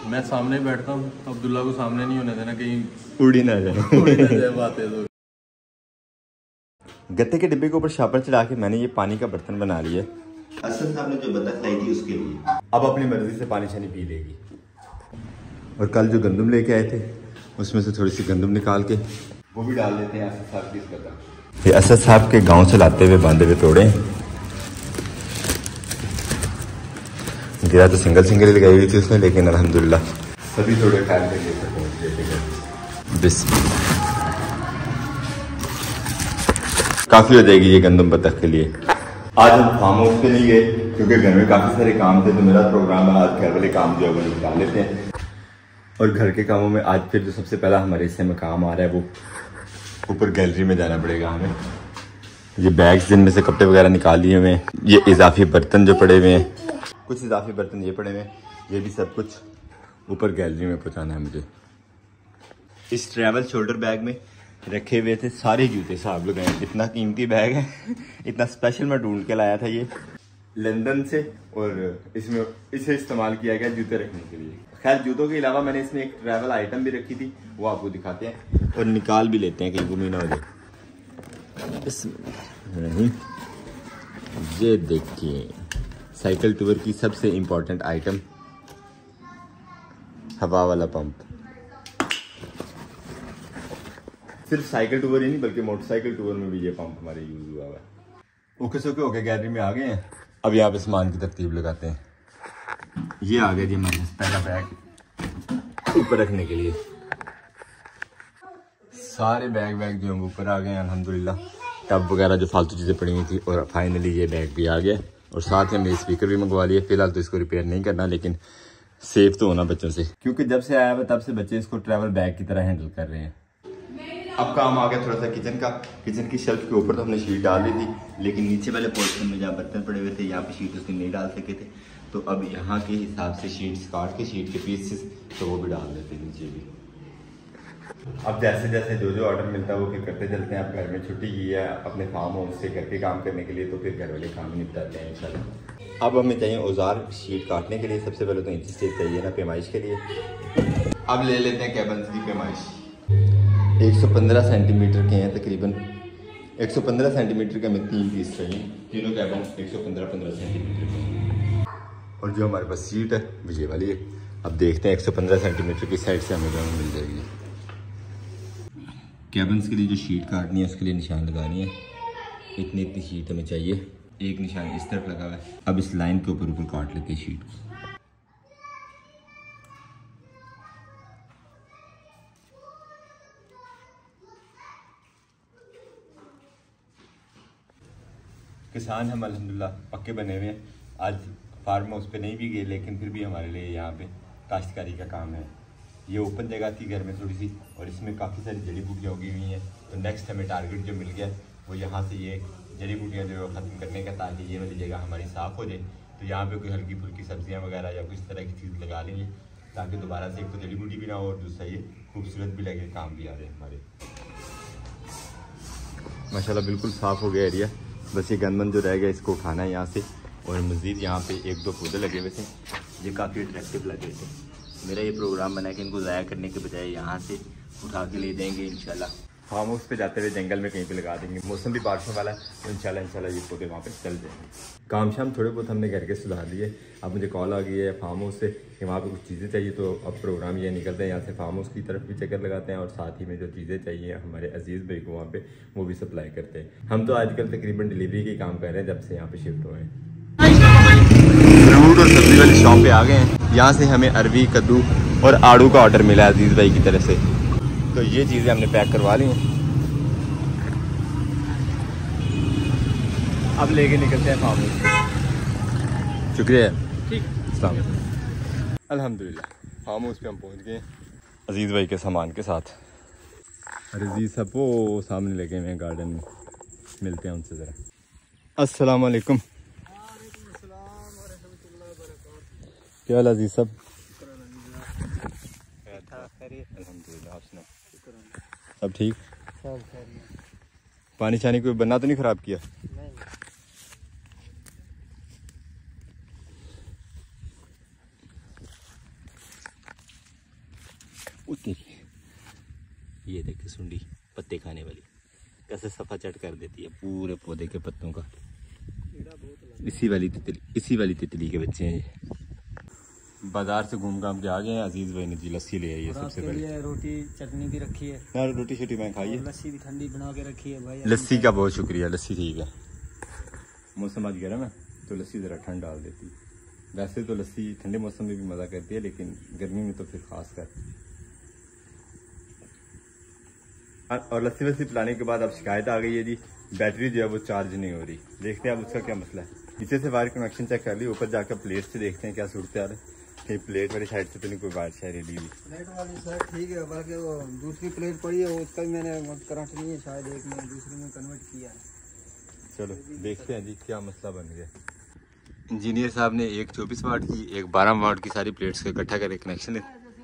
मैं सामने बैठता हूँ तो अब्दुल्ला को सामने नहीं होने देना, कहीं उड़ी ना जाए। बातें तो गत्ते के डिब्बे के ऊपर शापर चढ़ा के मैंने ये पानी का बर्तन बना लिया। असद साहब ने जो बतख लाई थी उसके लिए, अब अपनी मर्जी से पानी छानी पी लेगी। और कल जो गंदम लेके आए थे उसमें से थोड़ी सी गंदम निकाल के वो भी डाल देते हैं असद साहब की इस कदम। ये असद साहब के गांव से लाते हुए बांधे हुए तोड़े, गिरा तो सिंगल सिंगल लगाई हुई थी उसने, लेकिन अल्हम्दुलिल्लाह सभी तोड़े खैर के लिए पहुंच गए। बिस्मिल्लाह, काफी हो जाएगी ये गंदम बतख के लिए। आज हम फार्म हाउस पे नहीं गए क्योंकि घर में काफी सारे काम थे, तो मेरा प्रोग्राम है आज घर वाले काम जो है वो निपटा लेते हैं। और घर के कामों में आज फिर जो सबसे पहला हमारे हिस्से में काम आ रहा है वो ऊपर गैलरी में जाना पड़ेगा हमें। ये बैग्स जिनमें से कपड़े वगैरह निकाल लिए हुए हैं, ये इजाफी बर्तन जो पड़े हुए हैं, कुछ इजाफी बर्तन ये पड़े हुए हैं, ये भी सब कुछ ऊपर गैलरी में पहुंचाना है मुझे। इस ट्रैवल शोल्डर बैग में रखे हुए थे सारे जूते, साहब लोग हैं, इतना कीमती बैग है, इतना स्पेशल मैं ढूंढ के लाया था ये लंदन से, और इसमें इसे इस्तेमाल किया गया जूते रखने के लिए। खैर जूतों के अलावा मैंने इसमें एक ट्रैवल आइटम भी रखी थी, वो आपको दिखाते हैं और निकाल भी लेते हैं कहीं गुम ना हो जाए। नहीं, ये देखिए साइकिल टूर की सबसे इम्पोर्टेंट आइटम, हवा वाला पंप। सिर्फ साइकिल टूर ही नहीं बल्कि मोटरसाइकिल टूर में भी ये पंप हमारे यूज हुआ है। ओके सोके होके गैलरी में आ गए हैं, अब यहाँ पे सामान की तरतीब लगाते हैं। ये आ गया जी हमारे पहला बैग ऊपर रखने के लिए। सारे बैग जो हैं ऊपर आ गए हैं अल्हम्दुलिल्लाह। टब वगैरह जो फालतू चीज़ें पड़ी हुई थी, और फाइनली ये बैग भी आ गया, और साथ में मेरे स्पीकर भी मंगवा लिए। फिलहाल तो इसको रिपेयर नहीं करना, लेकिन सेफ तो होना बच्चों से, क्योंकि जब से आया हुआ तब से बच्चे इसको ट्रैवल बैग की तरह हैंडल कर रहे हैं। अब काम आ गया थोड़ा सा किचन का। किचन की शेल्फ के ऊपर तो हमने शीट डाल दी थी, लेकिन नीचे वाले पोर्शन में जहाँ बर्तन पड़े हुए थे यहाँ पे शीट उसमें नहीं डाल सके थे, तो अब यहाँ के हिसाब से शीट्स काट के शीट के पीसेस तो वो भी डाल देते नीचे भी। अब जैसे जैसे जो ऑर्डर मिलता है वो फिर करते चलते हैं। अब घर में छुट्टी की है अपने फार्म हाउस से घर के काम करने के लिए, तो फिर घर वाले काम निपटाते हैं इंशाल्लाह। अब हमें चाहिए औजार शीट काटने के लिए। सबसे पहले तो इंच टेप चाहिए ना पैमाइश के लिए। अब ले लेते हैं कैबन्स की पैमाइश। 115 सेंटीमीटर के हैं तकरीबन, 115 सेंटीमीटर के हमें 3 पीस चाहिए, तीनों कैबन 115 सेंटीमीटर के। और जो हमारे पास सीट है वो ये वाली है। अब देखते हैं 115 सेंटीमीटर की साइड से हमें जो मिल जाएगी। कैबन्स के लिए जो शीट काटनी है उसके लिए निशान लगानी है। इतनी शीट हमें चाहिए, एक निशान इस तरफ लगा हुआ है। अब इस लाइन के ऊपर काट लेते हैं शीट को। किसान हम अल्हम्दुलिल्लाह पक्के बने हुए हैं। आज फार्म हाउस पे नहीं भी गए, लेकिन फिर भी हमारे लिए यहाँ पे काश्तकारी का काम है। ये ओपन जगह थी घर में थोड़ी सी, और इसमें काफ़ी सारी जड़ी बूटियाँ उगी हुई हैं। तो नेक्स्ट हमें टारगेट जो मिल गया वो यहाँ से ये जड़ी बूटियाँ जो ख़त्म करने का, ताकि ये वाली जगह हमारी साफ़ हो जाए। तो यहाँ पर कोई हल्की फुल्की सब्जियाँ वगैरह या कुछ तरह की चीज़ लगा लेंगे, ताकि दोबारा से एक तो जड़ी बूटी भी ना हो और दूसरा ये खूबसूरत भी लगे, काम भी आ जाए हमारे। माशाल्लाह बिल्कुल साफ़ हो गया एरिया। बस ये गंदमन जो रह गया इसको उठाना है यहाँ से। और मज़ीद यहाँ पे 1-2 पौधे लगे हुए थे, ये काफ़ी अट्रैक्टिव लगे थे। मेरा ये प्रोग्राम बना है कि इनको ज़ाया करने के बजाय यहाँ से उठा के ले जाएंगे इंशाल्लाह। फार्म हाउस पे जाते हुए जंगल में कहीं पे लगा देंगे। मौसम भी बारिशों वाला है, तो इंशाल्लाह ये पौधे वहाँ पे चल जाएंगे। काम शाम थोड़े बहुत हमने घर के सुधार लिए। अब मुझे कॉल आ गई है फार्म हाउस से कि वहाँ पे कुछ चीज़ें चाहिए, तो अब प्रोग्राम ये निकलते हैं यहाँ से फार्म हाउस की तरफ भी चक्कर लगाते हैं, और साथ ही में जो चीज़ें चाहिए हमारे अजीज़ भाई को वहाँ पे वो भी सप्लाई करते हैं। हम तो आजकल तकरीबन डिलीवरी के काम कर रहे हैं जब से यहाँ पे शिफ्ट हुए हैं। फ्रूट और सब्जी वाली शॉप पे आ गए हैं। यहाँ से हमें अरबी, कद्दू और आड़ू का ऑर्डर मिला है अजीज़ भाई की तरफ से, तो ये चीज़ें हमने पैक करवा ली हैं। अब लेके निकलते हैं फार्म हाउस। शुक्रिया, ठीक, अस्सलाम वालेकुम। अल्हम्दुलिल्लाह फार्म हाउस पे हम पहुँच गए अजीज़ भाई के सामान के साथ। अजीज़ सब वो सामने लगे हुए हैं गार्डन में, मिलते हैं उनसे ज़रा। अस्सलाम वालेकुम। क्या हाल अजीज़ सब? अल्हम्दुलिल्लाह, आप सुनाओ? सब ठीक? पानी छानी कोई बना तो नहीं ख़राब किया? नहीं। उतनी ये देखे सुंडी पत्ते खाने वाली कैसे सफा चट कर देती है पूरे पौधे के पत्तों का। इसी वाली तितली के बच्चे हैं ये। बाजार से घूम घाम के आ गए हैं। अजीज भाई ने जी लस्सी ले आई है सबसे पहले। रोटी चटनी भी रखी है यार, रोटी शोटी मैं खाई है, लस्सी भी ठंडी बना के रखी है भाई। लस्सी का बहुत शुक्रिया, लस्सी ठीक है। मौसम आज गर्म है तो लस्सी ज़रा ठंड डाल देती। वैसे तो लस्सी ठंडे मौसम में भी मज़ा करती है, लेकिन गर्मी में तो फिर खास कर। और लस्सी वस्सी पिलाने के बाद अब शिकायत आ गई है जी, बैटरी जो है वो चार्ज नहीं हो रही। देखते हैं अब उसका क्या मसला है। नीचे से वायर कनेक्शन चेक कर ली, ऊपर जाकर प्लेट से देखते हैं क्या सूरत है। कहीं प्लेट वाली साइड से तो नहीं कोई वायर शायद ली हुई। प्लेट वाली साइड ठीक है, बल्कि वो दूसरी प्लेट पड़ी है उसका भी मैंने करंट नहीं है, शायद एक में दूसरे में कन्वर्ट किया है। चलो देखते हैं जी क्या मसला बन गया। इंजीनियर साहब ने एक 24 वाट की एक 12 वाट की सारी प्लेट्स को इकट्ठा करके कनेक्शन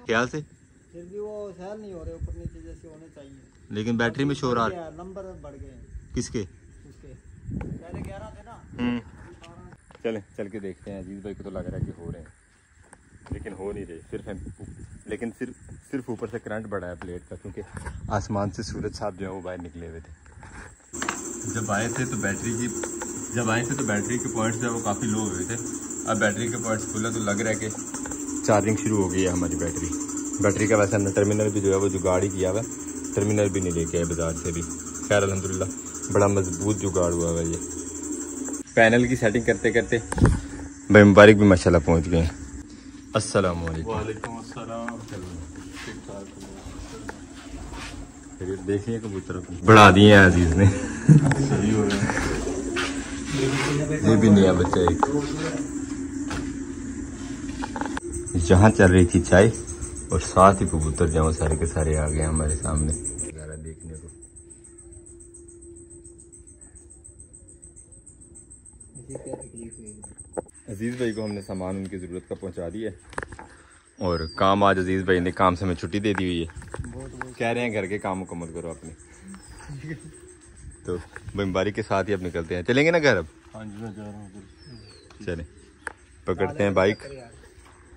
ख्याल से, फिर भी वो सहल नहीं हो रहे, ऊपर नीचे जैसे होने चाहिए। लेकिन बैटरी में शोर आ रहा है। नंबर बढ़ गए किसके? उसके पहले 11 थे ना। चलें चल के देखते हैं। अजीज भाई को तो लग रहा है कि हो रहे हैं, लेकिन हो नहीं रहे। लेकिन सिर्फ ऊपर से करंट बढ़ा है प्लेट का, क्योंकि आसमान से सूरज साहब जो है वो बाहर निकले हुए थे। जब आए थे तो बैटरी के पॉइंट्स जो है वो काफ़ी लो हुए थे। अब बैटरी के पॉइंट्स खुले तो लग रहा है कि चार्जिंग शुरू हो गई है हमारी बैटरी का। वैसे हमने टर्मिनल भी जो है वो जुगाड़ ही किया हुआ है, टर्मिनल भी नहीं लेके आए बाजार से भी। खैर अल्हम्दुलिल्लाह बड़ा मजबूत जुगाड़ हुआ है ये। पैनल की सेटिंग करते करते भाई मुबारक भी माशाल्लाह पहुंच गए। अस्सलाम वालेकुम। देखिए कबूतर बढ़ा दिए हैं अजीज ने। सही हो रहा है। ये भी नया बच्चा एक। यहाँ चल रही थी चाय और साथ ही कबूतर जो सारे के सारे आ गए हमारे सामने देखने को। अजीज भाई को हमने सामान उनकी ज़रूरत का पहुंचा दिया और काम आज अजीज भाई ने काम से हमें छुट्टी दे दी हुई है। कह रहे हैं घर के काम मुकम्मल करो अपने। तो बीमारी के साथ ही अब निकलते हैं। चलेंगे ना घर अब? हाँ जी मैं जा रहा हूँ। चले पकड़ते हैं बाइक।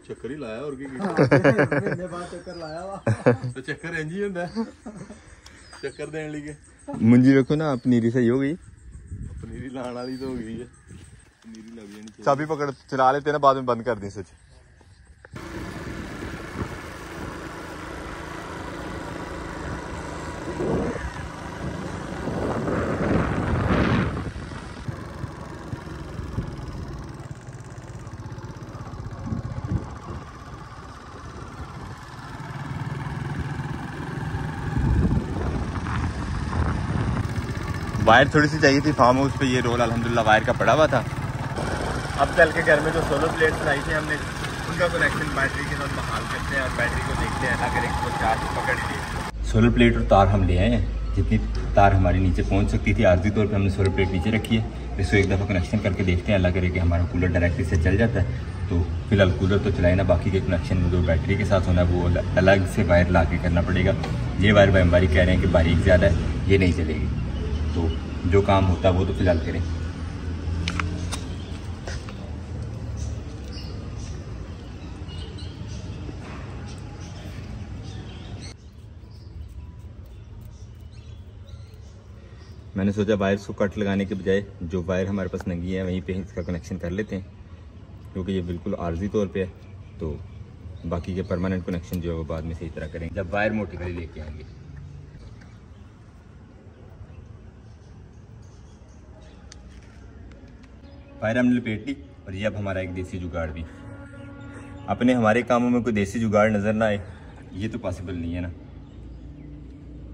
चक्कर ही लाया और चक्कर लाया तो चक्कर इंज ही होंदा चक्कर देने लगे। मुंजी रखो ना, पनीरी सही हो गई। पनीरी लाने वाली तो हो गई है, पनीरी लग जानी। चाबी पकड़ चला लेते ना, बाद में बंद कर दी स्विच। वायर थोड़ी सी चाहिए थी फार्म हाउस पे, ये रोल अल्हम्दुलिल्लाह वायर का पड़ा हुआ था। अब चल के घर में जो सोलर प्लेट्स लाई थी हमने, उनका कनेक्शन बैटरी के साथ बहाल करते हैं और बैटरी को देखते हैं अगर एक वो चार्ज पकड़ लिए। सोलर प्लेट और तार हम ले आए हैं, जितनी तार हमारी नीचे पहुंच सकती थी। आर्जी तौर पे हमने सोलर प्लेट नीचे रखी है। इसको एक दफ़ा कनेक्शन करके देखते हैं, अल्लाह करे कि हमारा कूलर डायरेक्टली से चल जाता है। तो फिलहाल कूलर तो चलाए ना, बाकी के कनेक्शन जो बैटरी के साथ होना है वो अलग से वायर ला के करना पड़ेगा। ये वायर भाई कह रहे हैं कि बारीक ज़्यादा है, ये नहीं चलेगी। तो जो काम होता है वो तो फिलहाल करें। मैंने सोचा वायर्स को कट लगाने के बजाय जो वायर हमारे पास नंगी है वहीं पे इसका कनेक्शन कर लेते हैं, क्योंकि ये बिल्कुल आर्जी तौर पे है। तो बाकी के परमानेंट कनेक्शन जो है वो बाद में सही तरह करेंगे जब वायर मोटी वाली लेके आएंगे। वायर हमने लपेट ली और ये अब हमारा एक देसी जुगाड़ भी। अपने हमारे कामों में कोई देसी जुगाड़ नज़र ना आए ये तो पॉसिबल नहीं है ना।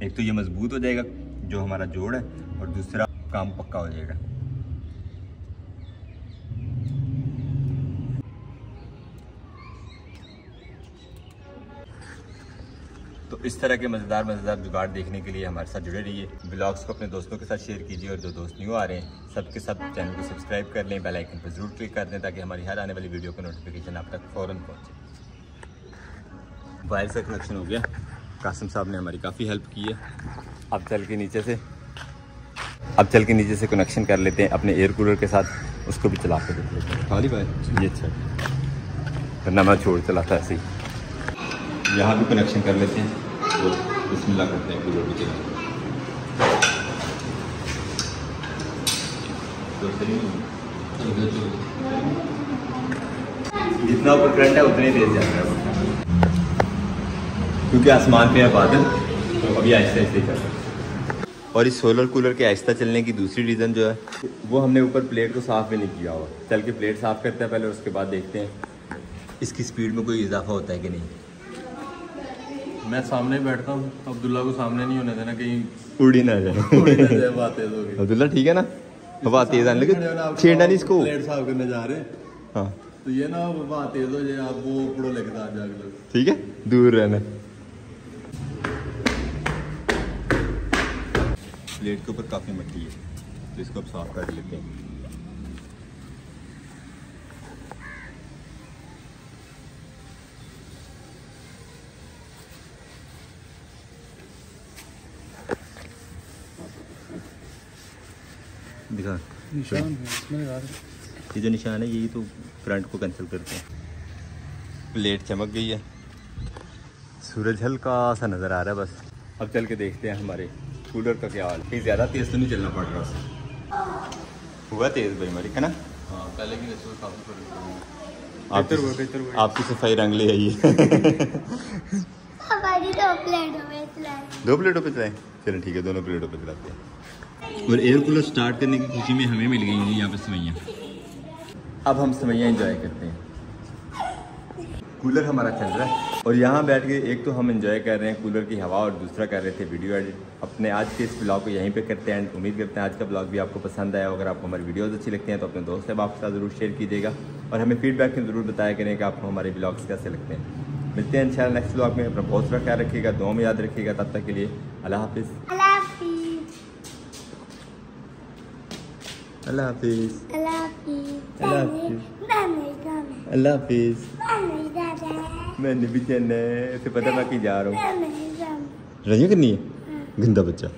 एक तो ये मजबूत हो जाएगा जो हमारा जोड़ है, और दूसरा काम पक्का हो जाएगा। तो इस तरह के मज़ेदार जुगाड़ देखने के लिए हमारे साथ जुड़े रहिए। ब्लॉग्स को अपने दोस्तों के साथ शेयर कीजिए और जो दोस्त न्यू आ रहे हैं सबके सब चैनल को सब्सक्राइब कर लें, बेल आइकन पर जरूर क्लिक कर दें ताकि हमारी हर आने वाली वीडियो का नोटिफिकेशन आप तक फ़ौरन पहुँचे। वायर से कनेक्शन हो गया, कासिम साहब ने हमारी काफ़ी हेल्प की है। अब चल के नीचे से कनेक्शन कर लेते हैं अपने एयर कूलर के साथ, उसको भी चला के देख लेते हैं। खाली भाई ये अच्छा वरना मैं छोड़ चलाता ऐसे ही। यहाँ भी कनेक्शन कर लेते हैं और बिस्मिल्लाह करते हैं कूलर भी चला। जितना ऊपर करंट है उतने ही तेज जा रहा है क्योंकि आसमान पे है बादल, तो अभी आहिस्ता आहिस्ता कर रहा है। और इस सोलर कूलर के आहिस्ता चलने की दूसरी रीज़न जो है वो हमने ऊपर प्लेट को साफ़ भी नहीं किया हुआ। चल के प्लेट साफ़ करते हैं पहले, उसके बाद देखते हैं इसकी स्पीड में कोई इजाफा होता है कि नहीं। मैं सामने बैठता हूँ, अब्दुल्ला को सामने नहीं होने देना, कहीं उड़ ही ना जाए। बात तेज होगी। अब्दुल्ला ठीक है ना, हवा तेज आने लगे, छेड़ना नहीं इसको। प्लेट साफ करने जा रहे हैं, हाँ तो ये ना हवा तेज हो जाए, आप वो ऊपर लेके आ जाओगे। ठीक है, दूर रहना। प्लेट के ऊपर काफ़ी मिट्टी है तो इसको अब साफ कर लेते हैं। दिखा निशान है इसमें यार, ये जो निशान है यही तो करंट को कैंसिल करते हैं। प्लेट चमक गई है, सूरज हल्का सा नज़र आ रहा है बस। अब चल के देखते हैं हमारे कूलर का क्या हाल। कहीं ज़्यादा तेज़ तो नहीं चलना पड़ रहा उससे। हुआ तेज़ भाई हमारी है ना। हाँ, पहले की नस्ल काफ़ी फर्क आपकी आपकी सफाई रंग ले आई है। हमारी 2 प्लेटों में चलाए। 2 प्लेटों पे चलाएं, चलो ठीक है, दोनों प्लेटों पे चलाते हैं। और एयर कूलर स्टार्ट करने की खुशी में हमें मिल गई हैं यहाँ पे सवैयाँ। अब हम सवैयाँ एंजॉय करते हैं। कूलर हमारा चल रहा है और यहाँ बैठ के एक तो हम एंजॉय कर रहे हैं कूलर की हवा और दूसरा कर रहे थे वीडियो एडिट। अपने आज के इस ब्लॉग को यहीं पे करते हैं। उम्मीद करते हैं आज का ब्लॉग भी आपको पसंद आया। अगर आपको हमारी वीडियोस अच्छी लगती हैं तो अपने दोस्त साहब आपके साथ ज़रूर शेयर कीजिएगा और हमें फीडबैक में ज़रूर बताया करें कि आपको हमारे ब्लॉग्स कैसे लगते हैं। मिलते हैं इंशाल्लाह नेक्स्ट ब्लॉग में। अपना बहुत सारा ख्याल रखिएगा, दुआ में याद रखिएगा। तब तक के लिए अल्लाह हाफिज़। अल्लाह हाफिज़। अल्लाह हाफिज़। अल्लाह हाफिज़। अल्लाह हाफिज़। अल्लाह हाफिज़। मैंने भी जाना है, इसे पता मैं कि जा रहा हूँ। रही करनी है गंदा बच्चा।